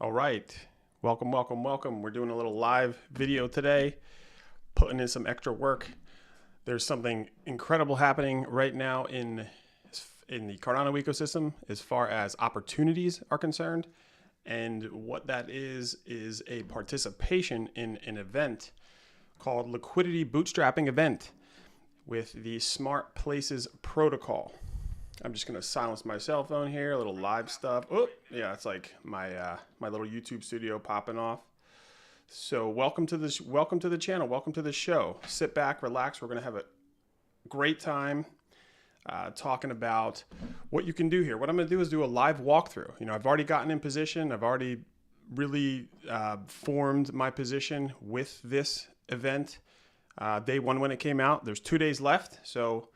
All right. Welcome, welcome, welcome. We're doing a little live video today, putting in some extra work. There's something incredible happening right now in the Cardano ecosystem as far as opportunities are concerned. And what that is a participation in an event called Liquidity Bootstrapping Event with the Smart Places protocol. I'm just gonna silence my cell phone here. A little live stuff. Oh, yeah, it's like my little YouTube studio popping off. So welcome to this. Welcome to the channel. Welcome to the show. Sit back, relax. We're gonna have a great time talking about what you can do here. What I'm gonna do is do a live walkthrough. I've already gotten in position. I've already really formed my position with this event. Day one when it came out. There's 2 days left, so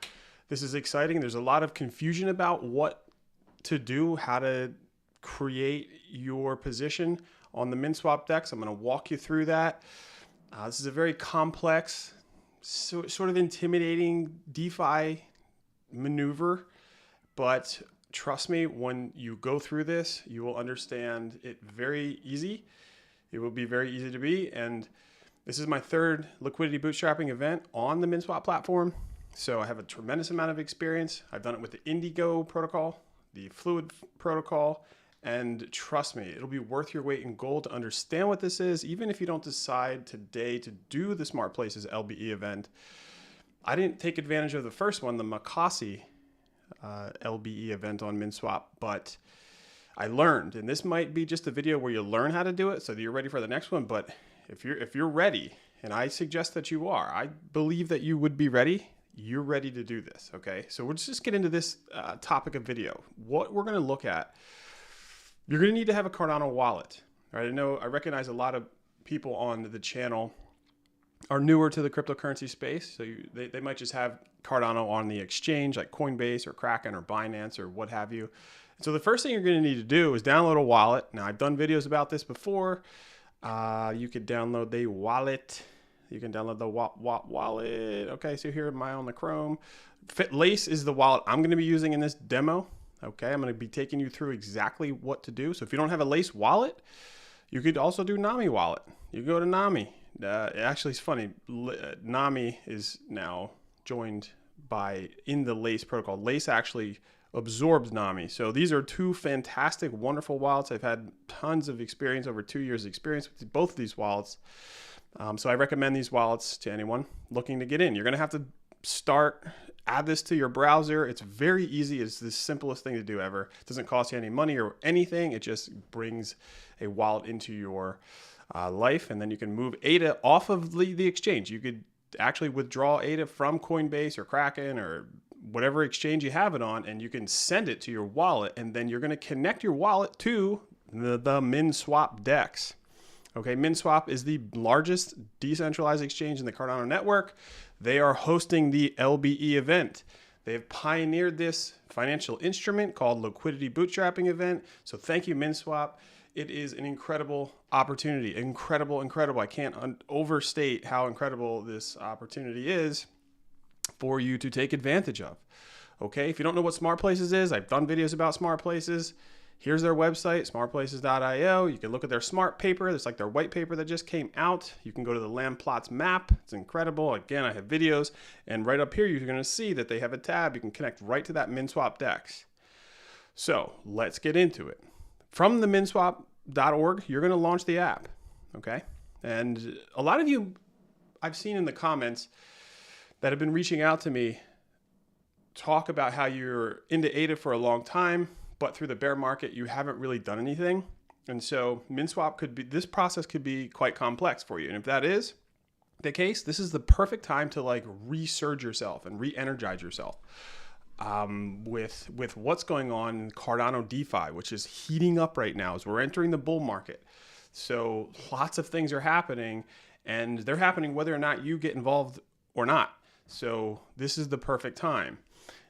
this is exciting. There's a lot of confusion about what to do, how to create your position on the MinSwap DEX. I'm going to walk you through that. This is a very complex, sort of intimidating DeFi maneuver, but trust me, when you go through this, you will understand it very easy. It will be very easy to be, and this is my third liquidity bootstrapping event on the MinSwap platform. So I have a tremendous amount of experience. I've done it with the Indigo protocol, the Fluid protocol, and trust me, it'll be worth your weight in gold to understand what this is, even if you don't decide today to do the Smart Places LBE event. I didn't take advantage of the first one, the Makasi LBE event on MinSwap, but I learned, and this might be just a video where you learn how to do it so that you're ready for the next one. But if you're ready, and I suggest that you are, I believe that you would be ready. You're ready to do this, okay? So let's just get into this topic of video. What we're gonna look at, you're gonna need to have a Cardano wallet, right? I recognize a lot of people on the channel are newer to the cryptocurrency space. So they might just have Cardano on the exchange like Coinbase or Kraken or Binance or what have you. So the first thing you're gonna need to do is download a wallet. Now I've done videos about this before. You could download the wallet. You can download the wallet. Okay, so here am I on the Chrome. Lace is the wallet I'm going to be using in this demo. Okay, I'm going to be taking you through exactly what to do. So if you don't have a Lace wallet, you could also do Nami wallet. You go to Nami. Actually, it's funny. Nami is now joined in the Lace protocol. Lace actually absorbs Nami. So these are two fantastic, wonderful wallets. I've had tons of experience, over 2 years experience with both of these wallets. So I recommend these wallets to anyone looking to get in. You're going to have to add this to your browser. It's very easy. It's the simplest thing to do ever. It doesn't cost you any money or anything. It just brings a wallet into your life, and then you can move ADA off of the exchange. You could actually withdraw ADA from Coinbase or Kraken or whatever exchange you have it on, and you can send it to your wallet, and then you're going to connect your wallet to the MinSwap DEX. Okay, MinSwap is the largest decentralized exchange in the Cardano network. They are hosting the LBE event. They have pioneered this financial instrument called Liquidity Bootstrapping Event. So thank you, MinSwap. It is an incredible opportunity. Incredible, incredible. I can't overstate how incredible this opportunity is for you to take advantage of. Okay, if you don't know what Smart Places is, I've done videos about Smart Places. Here's their website, smartplaces.io. You can look at their smart paper. It's like their white paper that just came out. You can go to the land plots map. It's incredible. Again, I have videos. And right up here, you're going to see that they have a tab. You can connect right to that MinSwap DEX. So let's get into it. From the minswap.org, you're going to launch the app. Okay. And a lot of you I've seen in the comments that have been reaching out to me talk about how you're into ADA for a long time, but through the bear market, you haven't really done anything. And so this process could be quite complex for you. And if that is the case, this is the perfect time to like resurge yourself and re-energize yourself with what's going on in Cardano DeFi, which is heating up right now as we're entering the bull market. So lots of things are happening, and they're happening whether or not you get involved or not. So this is the perfect time.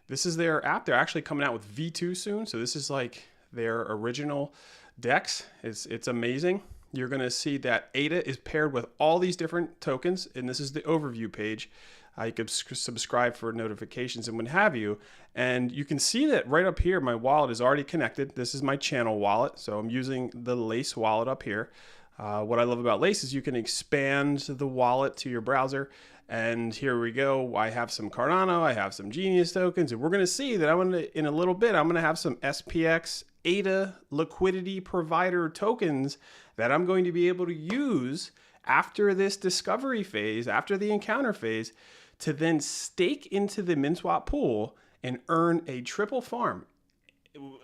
This is their app. They're actually coming out with V2 soon. So this is like their original DEX. It's amazing. You're going to see that ADA is paired with all these different tokens. And this is the overview page. You could subscribe for notifications and what have you. And you can see that right up here, my wallet is already connected. This is my channel wallet. So I'm using the Lace wallet up here. What I love about Lace is you can expand the wallet to your browser. And here we go. I have some Cardano, I have some Genius tokens, and we're going to see that in a little bit, I'm going to have some SPX ADA liquidity provider tokens that I'm going to be able to use after this discovery phase, after the encounter phase, to then stake into the MinSwap pool and earn a triple farm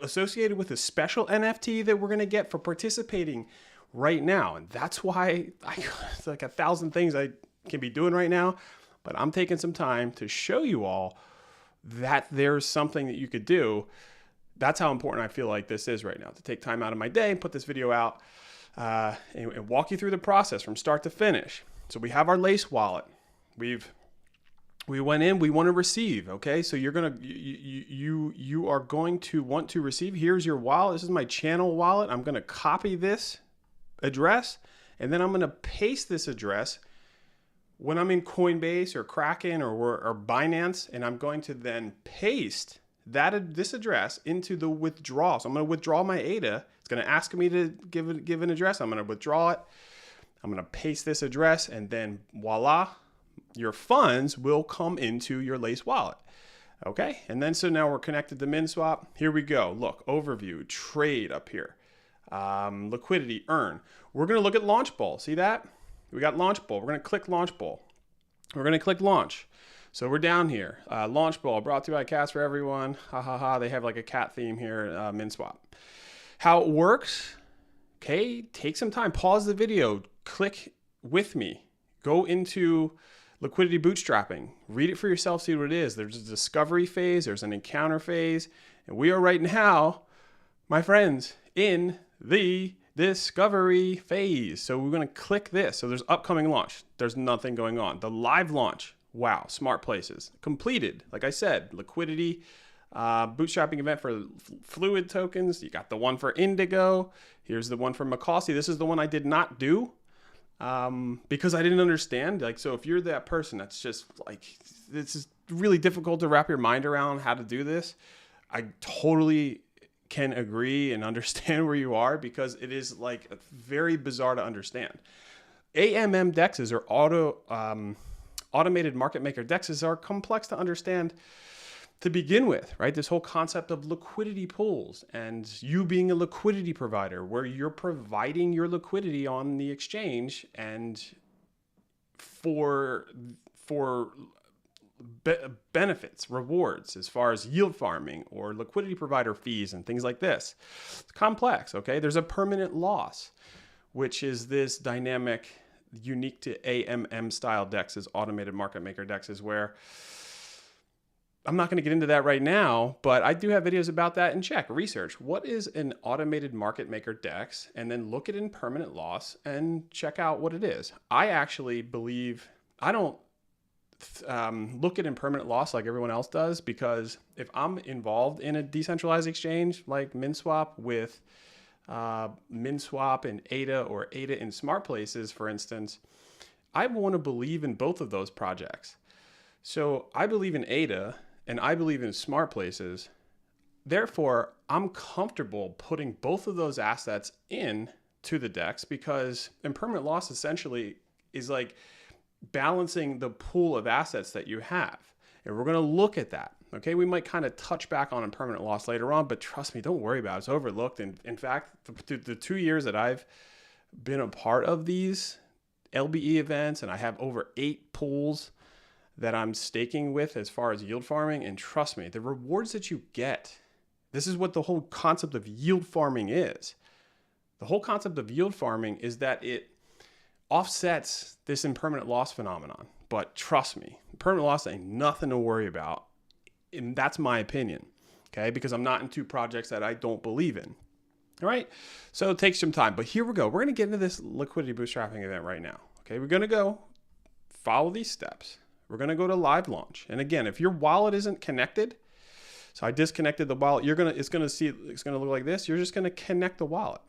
associated with a special NFT that we're going to get for participating right now. And that's why it's like 1,000 things I can be doing right now, but I'm taking some time to show you all that there's something that you could do. That's how important I feel like this is right now, to take time out of my day and put this video out and walk you through the process from start to finish. So we have our Lace wallet. We went in, we want to receive. Okay, so you are going to want to receive. Here's your wallet. This is my channel wallet. I'm going to copy this address, and then I'm going to paste this address when I'm in Coinbase or Kraken or Binance, and I'm going to then paste this address into the withdrawal. So I'm going to withdraw my ADA. It's going to ask me to give an address. I'm going to withdraw it. I'm going to paste this address, and then voila, your funds will come into your Lace wallet. Okay, and then so now we're connected to MinSwap. Here we go. Look, overview, trade up here, liquidity, earn. We're going to look at Launch Bowl. See that? We got Launch Bowl. We're going to click Launch Bowl. We're going to click Launch. So we're down here. Launch Bowl, brought to you by Cast for Everyone. Ha ha ha. They have like a cat theme here, MinSwap. How it works, okay, take some time. Pause the video. Click with me. Go into liquidity bootstrapping. Read it for yourself. See what it is. There's a discovery phase. There's an encounter phase. And we are right now, my friends, in the discovery phase. So we're going to click this. So there's upcoming launch. There's nothing going on. The live launch. Wow. Smart places. Completed. Like I said, liquidity, bootstrapping event for Fluid tokens. You got the one for Indigo. Here's the one for McCalsey. This is the one I did not do because I didn't understand. Like, so if you're that person that's just like, this is really difficult to wrap your mind around how to do this, I totally can agree and understand where you are, because it is like very bizarre to understand. AMM dexes or automated market maker dexes are complex to understand to begin with, right? This whole concept of liquidity pools and you being a liquidity provider, where you're providing your liquidity on the exchange and for benefits, rewards, as far as yield farming or liquidity provider fees and things like this. It's complex, okay? There's a permanent loss, which is this dynamic unique to AMM style dexes, automated market maker dexes, where I'm not going to get into that right now, but I do have videos about that, and check, research. What is an automated market maker dex? And then look at impermanent loss and check out what it is. I actually believe, I don't look at impermanent loss like everyone else does, because if I'm involved in a decentralized exchange like MinSwap with MinSwap and ADA, or ADA in Smart Places, for instance, I want to believe in both of those projects. So I believe in ADA and I believe in Smart Places. Therefore, I'm comfortable putting both of those assets in to the DEX, because impermanent loss essentially is like balancing the pool of assets that you have. And we're going to look at that. Okay, we might kind of touch back on impermanent loss later on, but trust me, don't worry about it. It's overlooked. And in fact, the 2 years that I've been a part of these LBE events, and I have over 8 pools that I'm staking with as far as yield farming, and trust me, the rewards that you get, this is what the whole concept of yield farming is. The whole concept of yield farming is that it offsets this impermanent loss phenomenon. But trust me, impermanent loss ain't nothing to worry about. And that's my opinion, okay? Because I'm not in 2 projects that I don't believe in, all right? So it takes some time, but here we go. We're going to get into this liquidity bootstrapping event right now, okay? We're going to go follow these steps. We're going to go to live launch. And again, if your wallet isn't connected, so I disconnected the wallet, it's going to look like this. You're just going to connect the wallet,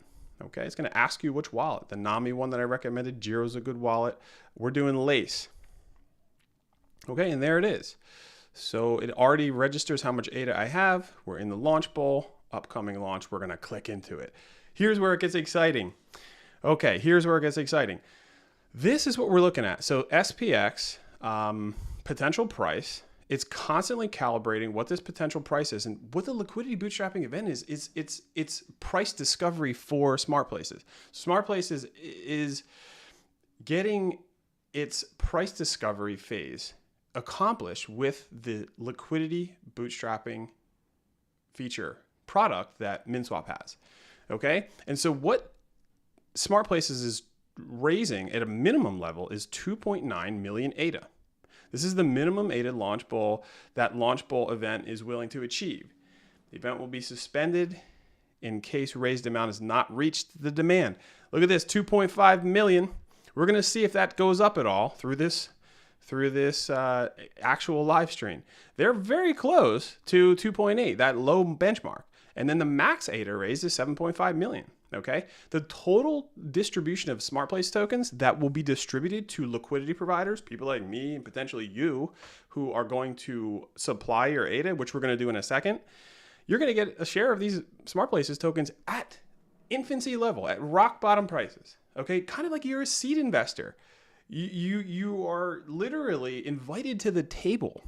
okay? It's going to ask you which wallet. The NAMI one that I recommended, Jiro's a good wallet. We're doing Lace. Okay, and there it is. So it already registers how much ADA I have. We're in the launch bowl, upcoming launch. We're going to click into it. Here's where it gets exciting. Okay, here's where it gets exciting. This is what we're looking at. So SPX, potential price, it's constantly calibrating what this potential price is, and what the liquidity bootstrapping event is it's price discovery for Smart Places. Smart Places is getting its price discovery phase accomplished with the liquidity bootstrapping feature product that MinSwap has. Okay, and so what Smart Places is raising at a minimum level is 2.9 million ADA. This is the minimum ADA launch bowl that launch bowl event is willing to achieve. The event will be suspended in case raised amount has not reached the demand. Look at this, 2.5 million. We're going to see if that goes up at all through this actual live stream. They're very close to 2.8, that low benchmark. And then the max ADA raise is 7.5 million. Okay, the total distribution of Smart Place tokens that will be distributed to liquidity providers, people like me and potentially you, who are going to supply your ADA, which we're going to do in a second, you're going to get a share of these Smart Places tokens at infancy level, at rock bottom prices. Okay, kind of like you're a seed investor. You are literally invited to the table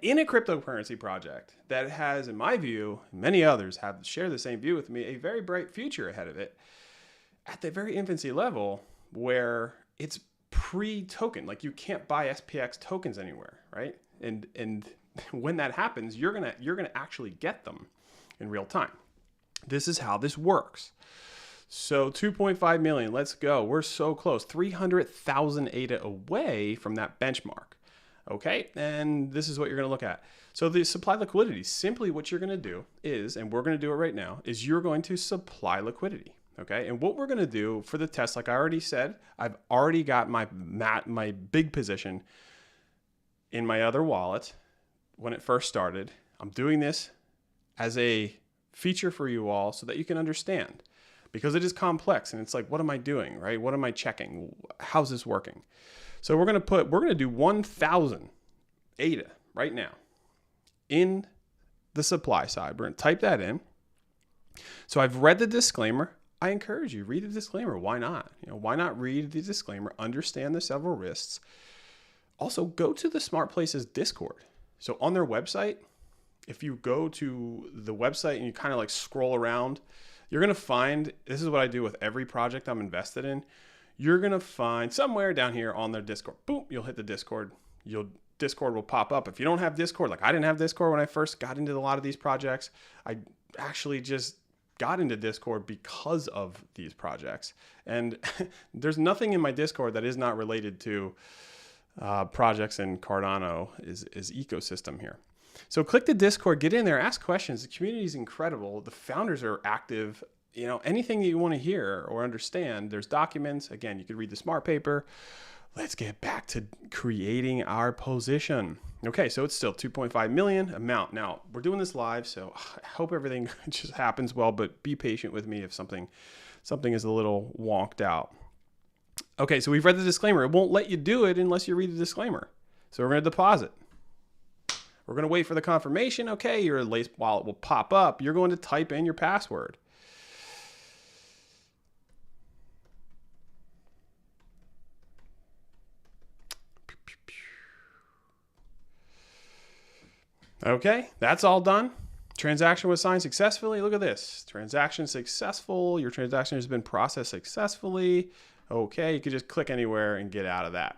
in a cryptocurrency project that has, in my view, many others have shared the same view with me, a very bright future ahead of it at the very infancy level where it's pre-token. Like, you can't buy SPX tokens anywhere, right? And when that happens, you're gonna actually get them in real time. This is how this works. So 2.5 million, let's go. We're so close, 300,000 ADA away from that benchmark. Okay, and this is what you're going to look at. So the supply liquidity, simply what you're going to do is, and we're going to do it right now, is you're going to supply liquidity. Okay, and what we're going to do for the test, like I already said, I've already got my big position in my other wallet when it first started. I'm doing this as a feature for you all so that you can understand, because it is complex and it's like, what am I doing, right? What am I checking? How's this working? So we're going to do 1,000 ADA right now in the supply side. We're going to type that in. So I've read the disclaimer. I encourage you, read the disclaimer. Why not? Why not read the disclaimer, understand the several risks. Also, go to the Smart Places Discord. So on their website, if you go to the website and you kind of like scroll around, you're going to find, this is what I do with every project I'm invested in. You're going to find somewhere down here on their Discord, boom, you'll hit the Discord. Discord will pop up. If you don't have Discord, like I didn't have Discord when I first got into a lot of these projects, I actually just got into Discord because of these projects. And there's nothing in my Discord that is not related to projects in Cardano is ecosystem here. So click the Discord, get in there, ask questions. The community is incredible. The founders are active. Anything that you want to hear or understand, there's documents. Again, you could read the smart paper. Let's get back to creating our position. Okay, so it's still 2.5 million amount. Now, we're doing this live, so I hope everything just happens well, but be patient with me if something is a little wonked out. Okay, so we've read the disclaimer. It won't let you do it unless you read the disclaimer. So we're going to deposit. We're going to wait for the confirmation. Okay, your Lace wallet will pop up. You're going to type in your password. Okay, that's all done. Transaction was signed successfully. Look at this. Transaction successful. Your transaction has been processed successfully. Okay, you can just click anywhere and get out of that.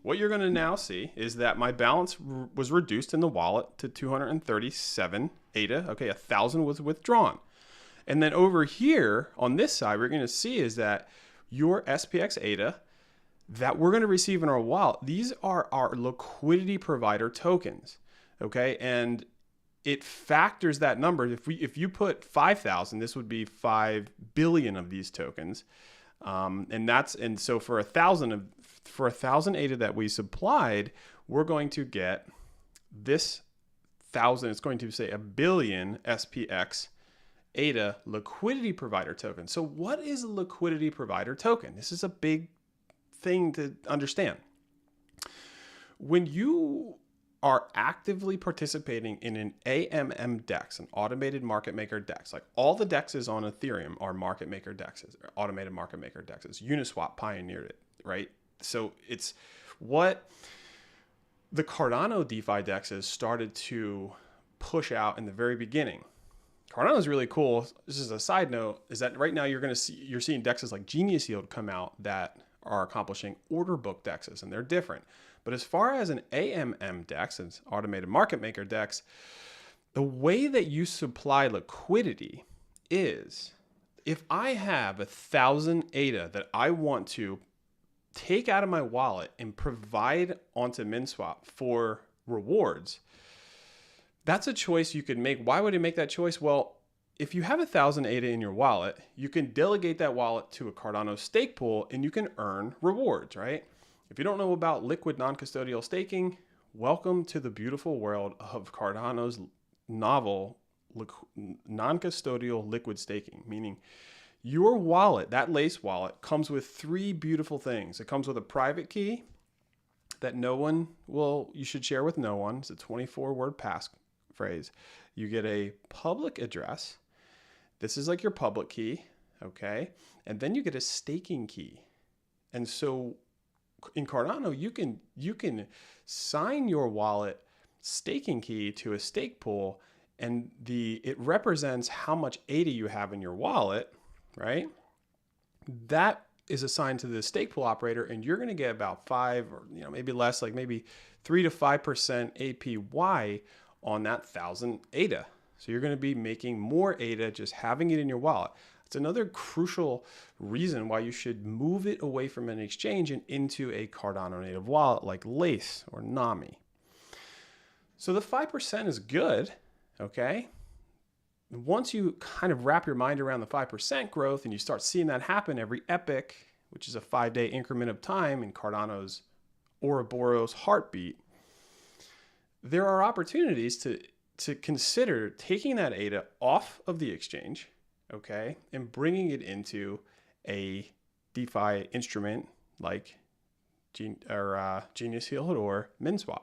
What you're going to now see is that my balance was reduced in the wallet to 237 ADA. Okay, 1,000 was withdrawn. And then over here on this side, we're going to see is that your SPX ADA that we're going to receive in our wallet, these are our liquidity provider tokens. Okay, and it factors that number. If you put 5,000, this would be 5 billion of these tokens, and so for 1,000 ADA that we supplied, we're going to get this 1,000. It's going to say 1 billion SPX ADA liquidity provider token. So what is a liquidity provider token? This is a big thing to understand. When you are actively participating in an AMM DEX, an automated market maker DEX, like all the DEXs on Ethereum are market maker DEXs, or automated market maker DEXs. Uniswap pioneered it, right? So it's what the Cardano DeFi DEXs started to push out in the very beginning. Cardano is really cool. This is a side note, is that right now you're seeing DEXs like Genius Yield come out that are accomplishing order book DEXs, and they're different. But as far as an AMM DEX, an automated market maker DEX, the way that you supply liquidity is if I have 1,000 ADA that I want to take out of my wallet and provide onto MinSwap for rewards, that's a choice you could make. Why would you make that choice? Well, if you have 1,000 ADA in your wallet, you can delegate that wallet to a Cardano stake pool and you can earn rewards, right? If you don't know about liquid non-custodial staking, welcome to the beautiful world of Cardano's novel non-custodial liquid staking, meaning your wallet, that Lace wallet, comes with 3 beautiful things. It comes with a private key that you should share with no one. It's a 24-word passphrase. You get a public address. This is like your public key, okay? And then you get a staking key. And so in Cardano, you can sign your wallet staking key to a stake pool, and it represents how much ADA you have in your wallet, right? That is assigned to the stake pool operator, and you're going to get about 5 or maybe less, like maybe 3 to 5% APY on that 1,000 ADA. So you're going to be making more ADA just having it in your wallet. It's another crucial reason why you should move it away from an exchange and into a Cardano native wallet like Lace or Nami. So the 5% is good, okay? Once you kind of wrap your mind around the 5% growth and you start seeing that happen every epoch, which is a 5-day increment of time in Cardano's Ouroboros heartbeat, there are opportunities to consider taking that ADA off of the exchange, okay, and bringing it into a DeFi instrument like Genius Yield or MinSwap.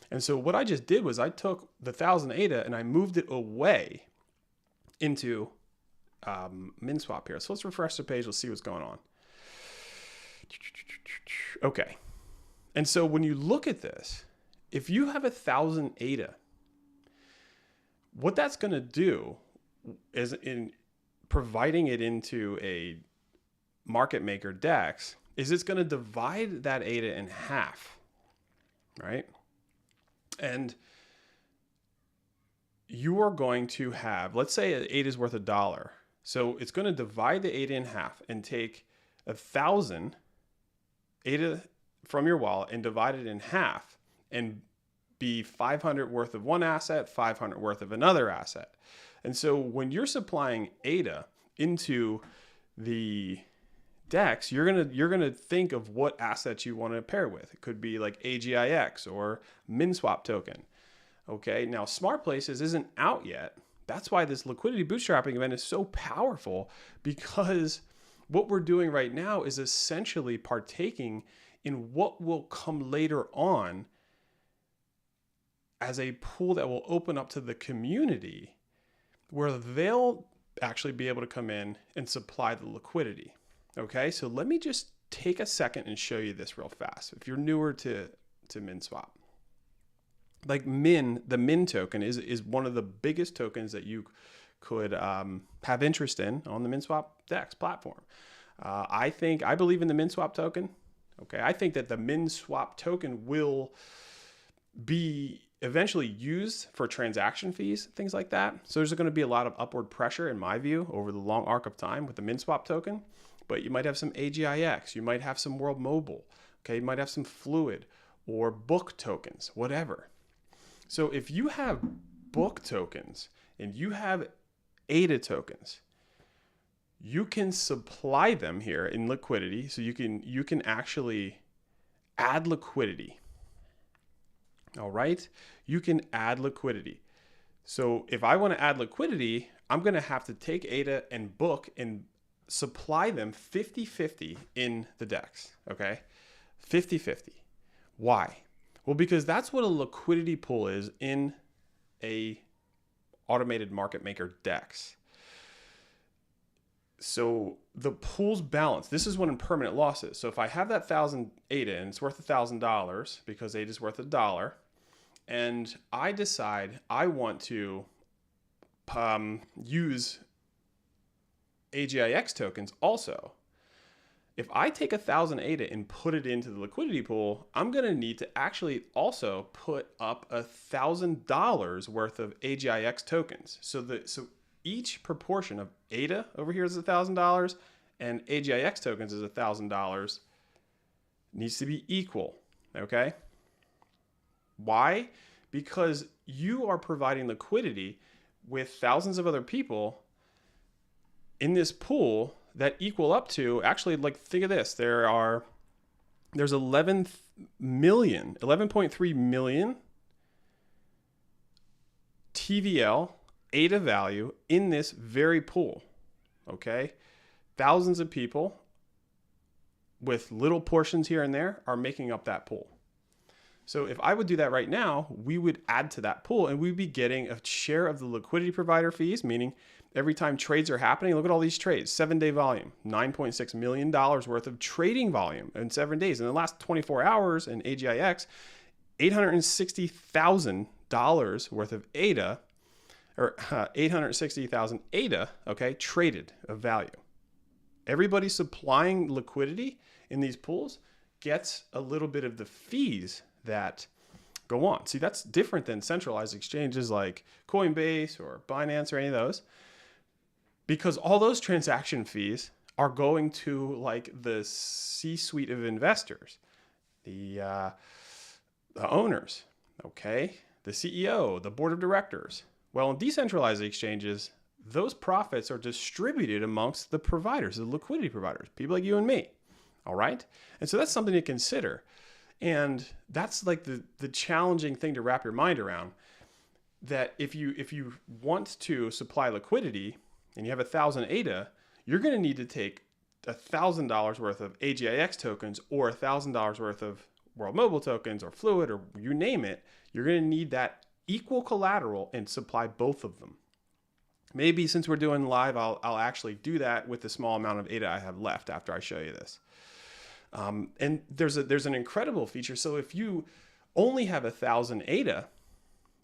And so what I just did was I took the 1,000 ADA and I moved it away into MinSwap here. So let's refresh the page. Let's see what's going on. Okay. And so when you look at this, if you have 1,000 ADA, what that's going to do is in providing it into a market maker DEX is it's going to divide that ADA in half, right? And you are going to have, let's say ADA is worth $1. So it's going to divide the ADA in half and take 1,000 ADA from your wallet and divide it in half and be 500 worth of one asset, 500 worth of another asset. And so when you're supplying ADA into the DEX, you're gonna think of what assets you want to pair with. It could be like AGIX or MinSwap token. Okay, now Smart Places isn't out yet. That's why this liquidity bootstrapping event is so powerful, because what we're doing right now is essentially partaking in what will come later on as a pool that will open up to the community, where they'll actually be able to come in and supply the liquidity. Okay, so let me just take a second and show you this real fast. If you're newer to MinSwap, like the Min token is one of the biggest tokens that you could have interest in on the MinSwap DEX platform. I believe in the MinSwap token. Okay, I think that the MinSwap token will be eventually used for transaction fees, things like that. So there's going to be a lot of upward pressure, in my view, over the long arc of time with the MinSwap token. But you might have some AGIX, you might have some World Mobile, okay, you might have some Fluid or Book tokens, whatever. So if you have Book tokens and you have ADA tokens, you can supply them here in liquidity. So you can actually add liquidity. All right, you can add liquidity. So if I want to add liquidity, I'm going to have to take ADA and Book and supply them 50-50 in the DEX. Okay, 50-50. Why? Well, because that's what a liquidity pool is in a automated market maker DEX. So the pool's balance, this is what impermanent loss is. So if I have that 1,000 ADA and it's worth $1,000 because ADA is worth $1, and I decide I want to use AGIX tokens also, if I take 1,000 ADA and put it into the liquidity pool, I'm going to need to actually also put up $1,000 worth of AGIX tokens. So each proportion of ADA over here is $1,000 and AGIX tokens is $1,000 needs to be equal. Okay. Why? Because you are providing liquidity with thousands of other people in this pool that equal up to, actually, like, think of this. There's 11.3 million TVL ADA value in this very pool. Okay. Thousands of people with little portions here and there are making up that pool. So if I would do that right now, we would add to that pool and we'd be getting a share of the liquidity provider fees, meaning every time trades are happening, look at all these trades, 7-day volume, $9.6 million worth of trading volume in 7 days. In the last 24 hours in AGIX, $860,000 worth of ADA, or 860,000 ADA, okay, traded of value. Everybody supplying liquidity in these pools gets a little bit of the fees that go on. See, that's different than centralized exchanges like Coinbase or Binance or any of those, because all those transaction fees are going to like the C-suite of investors, the owners, okay, the CEO, the board of directors. Well, in decentralized exchanges, those profits are distributed amongst the providers, the liquidity providers, people like you and me. All right. And so that's something to consider. And that's like the challenging thing to wrap your mind around, that if you want to supply liquidity and you have 1,000 ADA, you're going to need to take $1,000 worth of AGIX tokens or $1,000 worth of World Mobile tokens or Fluid or you name it. You're going to need that equal collateral and supply both of them. Maybe since we're doing live, I'll actually do that with the small amount of ADA I have left after I show you this. And there's an incredible feature. So if you only have 1,000 ADA,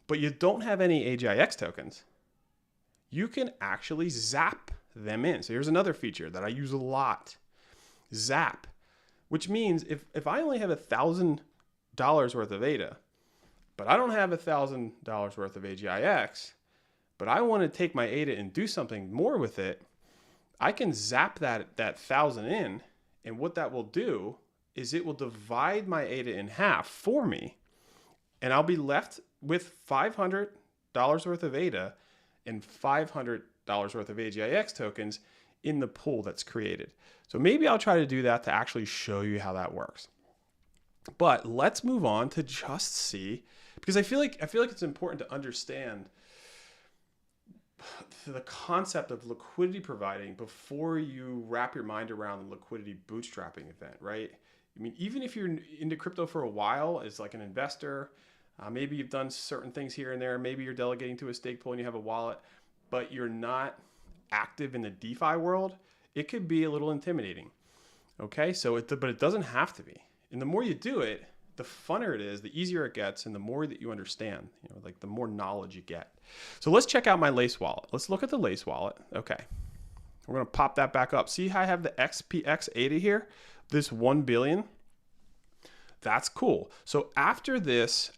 but you don't have any AGIX tokens, you can actually zap them in. So here's another feature that I use a lot. Zap, which means if I only have $1,000 worth of ADA, but I don't have $1,000 worth of AGIX, but I want to take my ADA and do something more with it, I can zap that 1,000 in. And what that will do is it will divide my ADA in half for me. And I'll be left with $500 worth of ADA and $500 worth of AGIX tokens in the pool that's created. So maybe I'll try to do that to actually show you how that works. But let's move on to just see, because I feel like it's important to understand the concept of liquidity providing before you wrap your mind around the liquidity bootstrapping event, right? I mean, even if you're into crypto for a while as like an investor, maybe you've done certain things here and there, maybe you're delegating to a stake pool and you have a wallet, but you're not active in the DeFi world, it could be a little intimidating. Okay, so but it doesn't have to be. And the more you do it, the funner it is, the easier it gets, and the more that you understand, like the more knowledge you get. So let's check out my Lace wallet. Let's look at the Lace wallet. Okay. We're going to pop that back up. See how I have the XPX ADA here? This 1 billion. That's cool. So after this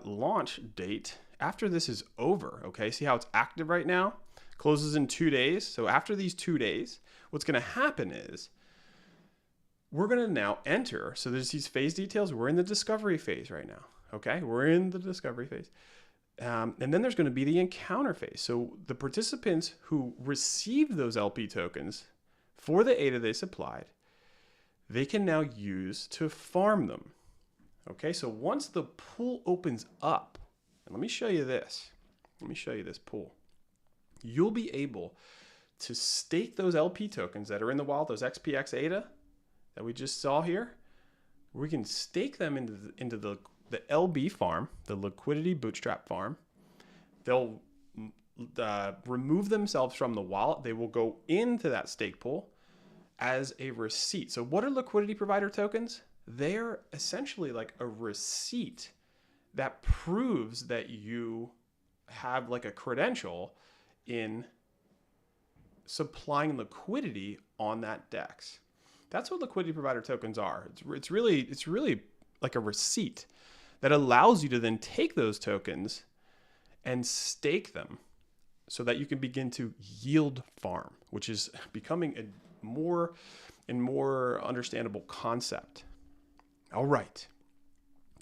launch date, after this is over, okay, see how it's active right now? Closes in 2 days. So after these 2 days, what's going to happen is we're going to now enter. So there's these phase details. We're in the discovery phase right now. Okay. We're in the discovery phase. And then there's going to be the encounter phase. So the participants who receive those LP tokens for the ADA they supplied, they can now use to farm them. Okay. So once the pool opens up, and let me show you this. Let me show you this pool. You'll be able to stake those LP tokens that are in the wallet, those XPX ADA that we just saw here, We can stake them into the LB farm, the liquidity bootstrap farm. They'll remove themselves from the wallet. They will go into that stake pool as a receipt. So what are liquidity provider tokens? They're essentially like a receipt that proves that you have like a credential in supplying liquidity on that DEX. That's what liquidity provider tokens are. It's really like a receipt that allows you to then take those tokens and stake them so that you can begin to yield farm, which is becoming a more and more understandable concept. All right.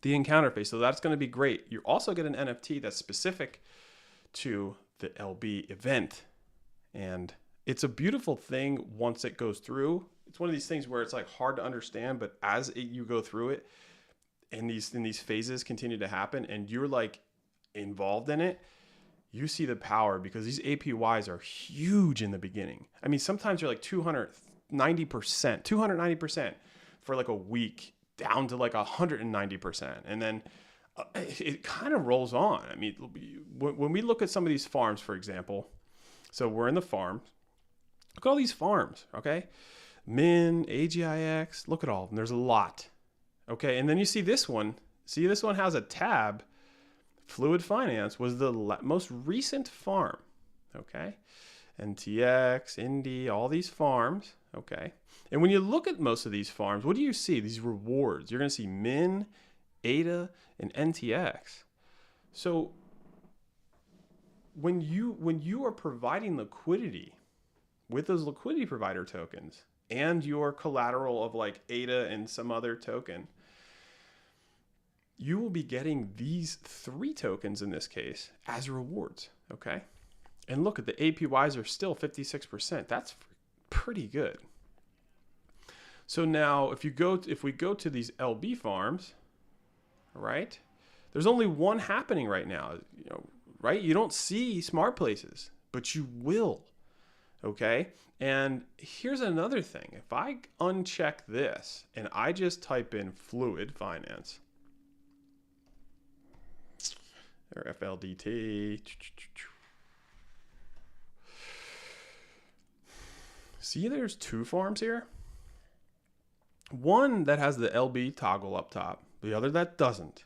The encounter phase. So that's going to be great. You also get an NFT that's specific to the LB event. And it's a beautiful thing once it goes through. It's one of these things where it's like hard to understand, but as you go through it and these phases continue to happen and you're like involved in it, you see the power because these APYs are huge in the beginning. I mean, sometimes you're like 290% for like a week down to like 190%. And then it kind of rolls on. I mean, when we look at some of these farms, for example, so we're in the farm, look at all these farms, okay? Min, AGIX, look at all of them. There's a lot, okay? And then you see this one. See, this one has a tab. Fluid Finance was the most recent farm, okay? NTX, Indy, all these farms, okay? And when you look at most of these farms, what do you see? These rewards. You're going to see Min, ADA, and NTX. So when you are providing liquidity with those liquidity provider tokens and your collateral of like ADA and some other token, you will be getting these 3 tokens in this case as rewards, okay? And look at the APYs are still 56%. That's pretty good. So now if we go to these LB farms, right? There's only one happening right now, right? You don't see smart places, but you will. Okay? And here's another thing. If I uncheck this and I just type in Fluid Finance or FLDT, see there's 2 farms here. One that has the LB toggle up top, the other that doesn't.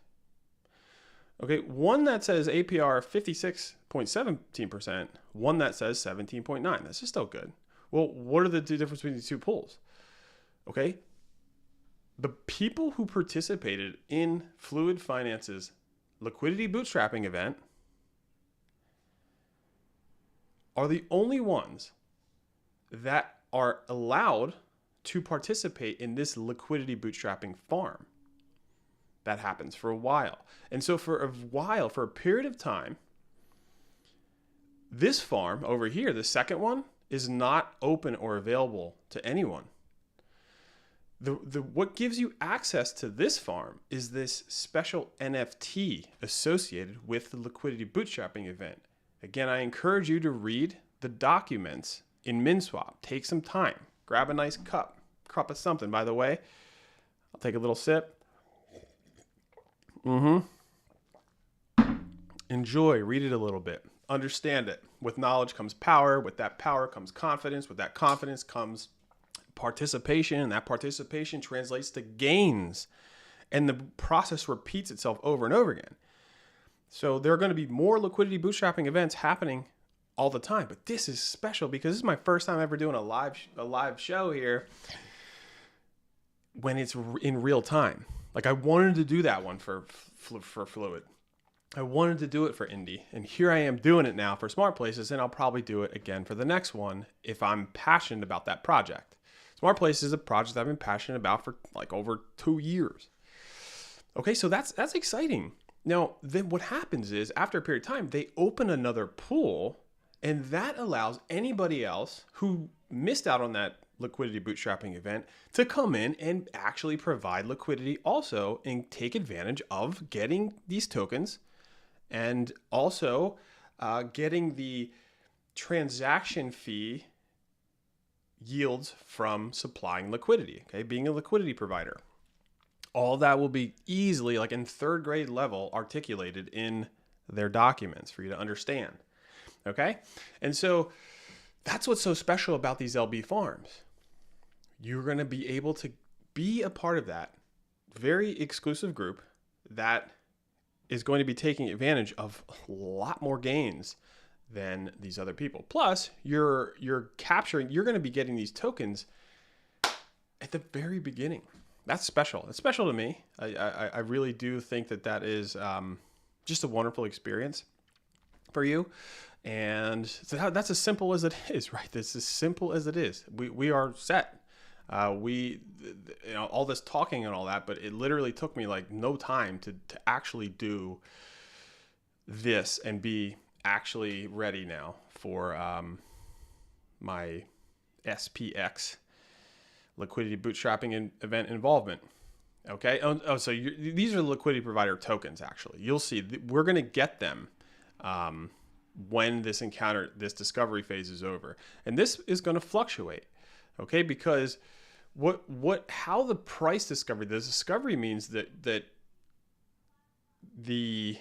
Okay, one that says APR 56.17%, one that says 17.9. That's just still good. Well, what are the difference between these 2 pools? Okay, the people who participated in Fluid Finance's liquidity bootstrapping event are the only ones that are allowed to participate in this liquidity bootstrapping farm. That happens for a while. And so for a period of time, this farm over here, the second one, is not open or available to anyone. What gives you access to this farm is this special NFT associated with the liquidity bootstrapping event. Again, I encourage you to read the documents in MinSwap. Take some time. Grab a nice cup of something. By the way, I'll take a little sip. Enjoy, read it a little bit, understand it. With knowledge comes power. With that power comes confidence. With that confidence comes participation, and that participation translates to gains. And the process repeats itself over and over again. So there are going to be more liquidity bootstrapping events happening all the time, but this is special because this is my first time ever doing a live show here when it's in real time. Like I wanted to do that one for Fluid. I wanted to do it for Indy, and here I am doing it now for Smart Places, and I'll probably do it again for the next one if I'm passionate about that project. Smart Places is a project I've been passionate about for like over 2 years. Okay, so that's exciting. Now, then what happens is after a period of time, they open another pool, and that allows anybody else who missed out on that liquidity bootstrapping event to come in and actually provide liquidity also and take advantage of getting these tokens and also getting the transaction fee yields from supplying liquidity, okay, being a liquidity provider. All that will be easily, like in third grade level, articulated in their documents for you to understand. Okay? And so that's what's so special about these LB farms. You're going to be able to be a part of that very exclusive group that is going to be taking advantage of a lot more gains than these other people. Plus, you're going to be getting these tokens at the very beginning. That's special. It's special to me. I really do think that is just a wonderful experience for you. And so that's as simple as it is, right? That's as simple as it is. We are set. All this talking and all that, but it literally took me like no time to actually do this and be actually ready now for my SPX liquidity bootstrapping event involvement. Okay. So these are liquidity provider tokens. Actually, you'll see we're going to get them when this discovery phase is over, and this is going to fluctuate. Okay, because how the price discovery, the discovery means that the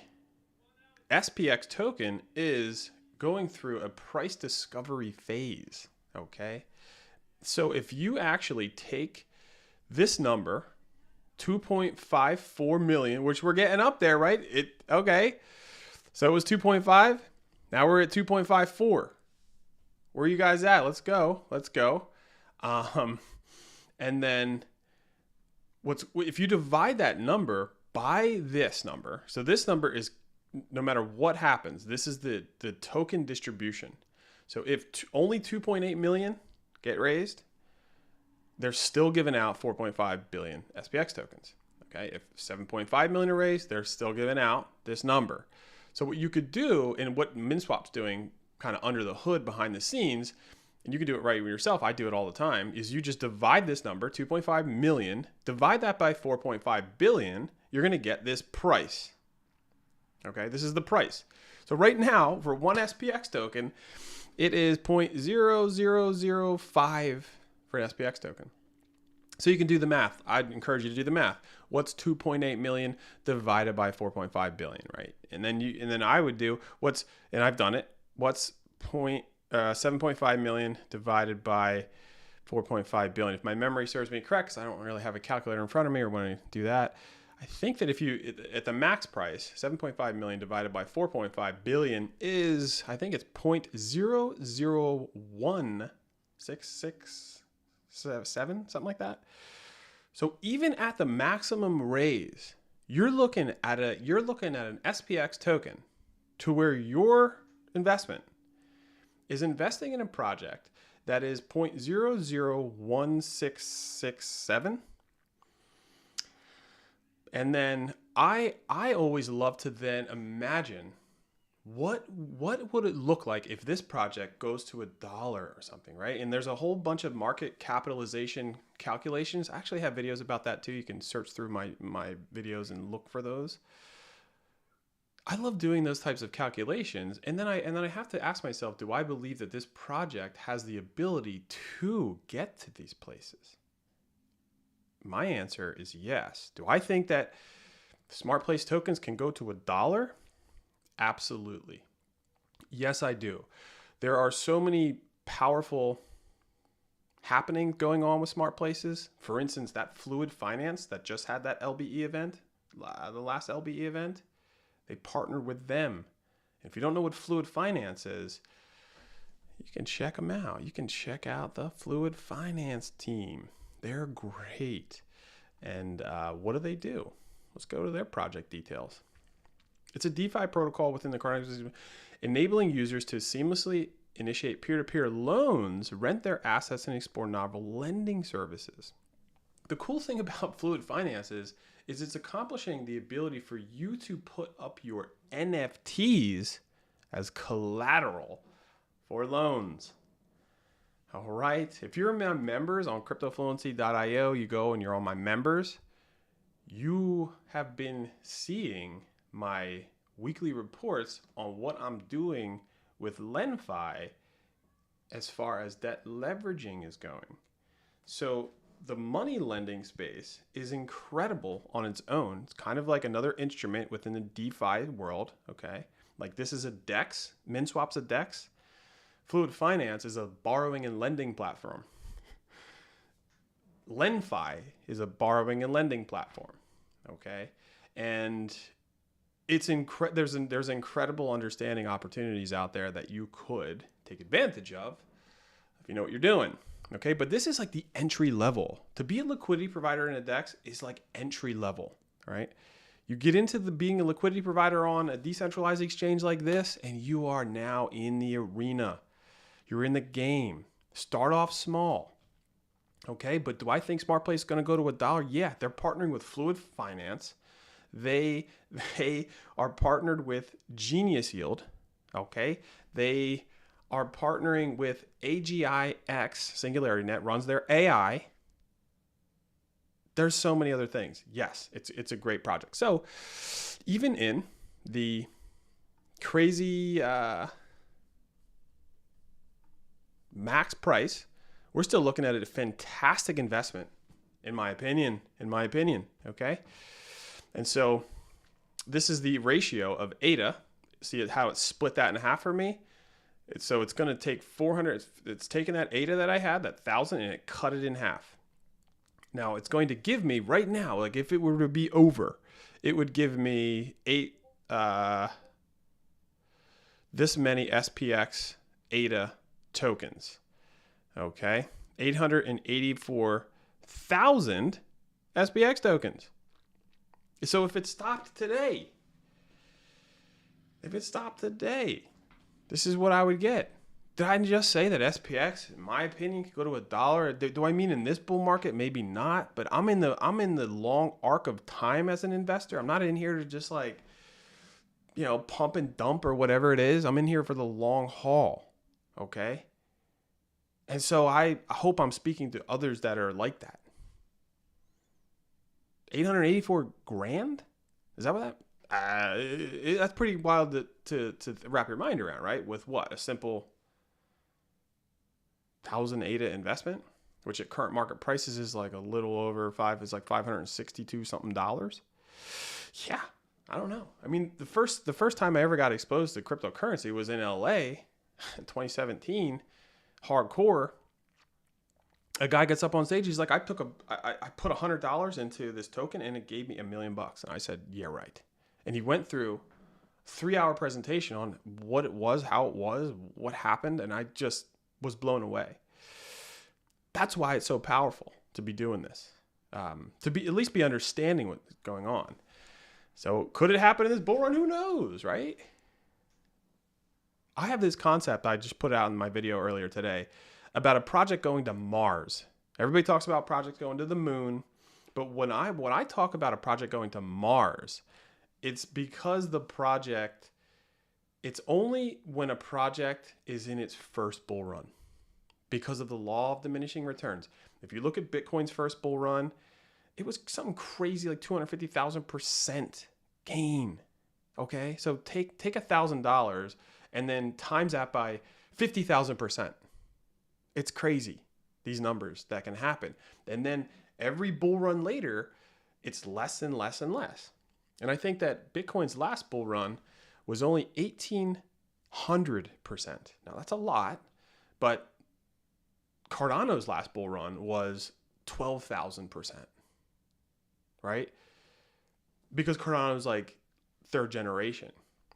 SPX token is going through a price discovery phase. Okay, so if you actually take this number, 2.54 million, which we're getting up there, right? Okay, so it was 2.5. Now we're at 2.54. Where are you guys at? Let's go. And then if you divide that number by this number, so this number is, no matter what happens, this is the token distribution. So if only 2.8 million get raised, they're still giving out 4.5 billion SPX tokens. Okay, if 7.5 million are raised, they're still giving out this number. So what you could do, and what MinSwap's doing kind of under the hood behind the scenes, and you can do it right yourself, I do it all the time, is you just divide this number, 2.5 million, divide that by 4.5 billion, you're going to get this price. Okay, this is the price. So right now, for one SPX token, it is 0.0005 for an SPX token. So you can do the math. I'd encourage you to do the math. What's 2.8 million divided by 4.5 billion, right? And then I would do and I've done it. What's 7.5 million divided by 4.5 billion? If my memory serves me correct, because I don't really have a calculator in front of me or when I do that, I think that if you, at the max price, 7.5 million divided by 4.5 billion is, I think it's 0.001667, something like that. So even at the maximum raise, you're looking at an SPX token to where your investment is investing in a project that is 0.001667. And then I always love to then imagine what would it look like if this project goes to $1 or something, right? And there's a whole bunch of market capitalization calculations. I actually have videos about that too. You can search through my videos and look for those. I love doing those types of calculations, and then I have to ask myself, do I believe that this project has the ability to get to these places? My answer is yes. Do I think that Smart Place tokens can go to $1? Absolutely. Yes, I do. There are so many powerful happenings going on with Smart Places. For instance, that Fluid Finance that just had that LBE event, the last LBE event, they partnered with them. If you don't know what Fluid Finance is, you can check them out. You can check out the Fluid Finance team. They're great. And what do? Let's go to their project details. It's a DeFi protocol within the Cardano ecosystem, enabling users to seamlessly initiate peer-to-peer loans, rent their assets, and explore novel lending services. The cool thing about Fluid Finance is it's accomplishing the ability for you to put up your NFTs as collateral for loans. All right. If you're my members on cryptofluency.io, you go and you're on my members, you have been seeing my weekly reports on what I'm doing with LendFi as far as debt leveraging is going. So the money lending space is incredible on its own. It's kind of like another instrument within the DeFi world. Okay. Like this is a DEX, MinSwap's a DEX. Fluid Finance is a borrowing and lending platform. LendFi is a borrowing and lending platform. Okay. And it's there's incredible understanding opportunities out there that you could take advantage of if you know what you're doing. Okay, but this is like the entry level. To be a liquidity provider in a DEX is like entry level, right? You get into being a liquidity provider on a decentralized exchange like this, and you are now in the arena. You're in the game. Start off small. Okay, but do I think SmartPlay is going to go to $1? Yeah, they're partnering with Fluid Finance. They are partnered with Genius Yield. Okay, they are partnering with AGIX, Singularity Net, runs their AI. There's so many other things. Yes, it's a great project. So even in the crazy max price, we're still looking at a fantastic investment, in my opinion, okay? And so this is the ratio of ADA. See how it's split that in half for me? So it's going to take 400. It's taken that ADA that I had, that 1,000, and it cut it in half. Now it's going to give me right now, like if it were to be over, it would give me this many SPX ADA tokens. Okay, 884,000 SPX tokens. So if it stopped today, this is what I would get. Did I just say that SPX, in my opinion, could go to $1? Do I mean in this bull market? Maybe not. But I'm in the long arc of time as an investor. I'm not in here to just like, pump and dump or whatever it is. I'm in here for the long haul. Okay. And so I hope I'm speaking to others that are like that. 884 grand? Is that what that? That's pretty wild to wrap your mind around, right? With what? A simple 1,000 ADA investment, which at current market prices is like a little over it's like $562 something dollars. Yeah, I don't know. I mean, the first time I ever got exposed to cryptocurrency was in LA in 2017, hardcore. A guy gets up on stage. He's like, I put $100 into this token and it gave me $1 million. And I said, yeah, right. And he went through a 3-hour presentation on what it was, how it was, what happened. And I just was blown away. That's why it's so powerful to be doing this, to be at least be understanding what's going on. So could it happen in this bull run? Who knows, right? I have this concept I just put out in my video earlier today about a project going to Mars. Everybody talks about projects going to the moon, but when I talk about a project going to Mars, it's because it's only when a project is in its first bull run because of the law of diminishing returns. If you look at Bitcoin's first bull run, it was something crazy like 250,000% gain. Okay, so take $1,000 and then times that by 50,000%. It's crazy, these numbers that can happen. And then every bull run later, it's less and less and less. And I think that Bitcoin's last bull run was only 1,800%. Now that's a lot, but Cardano's last bull run was 12,000%, right? Because Cardano's like third generation.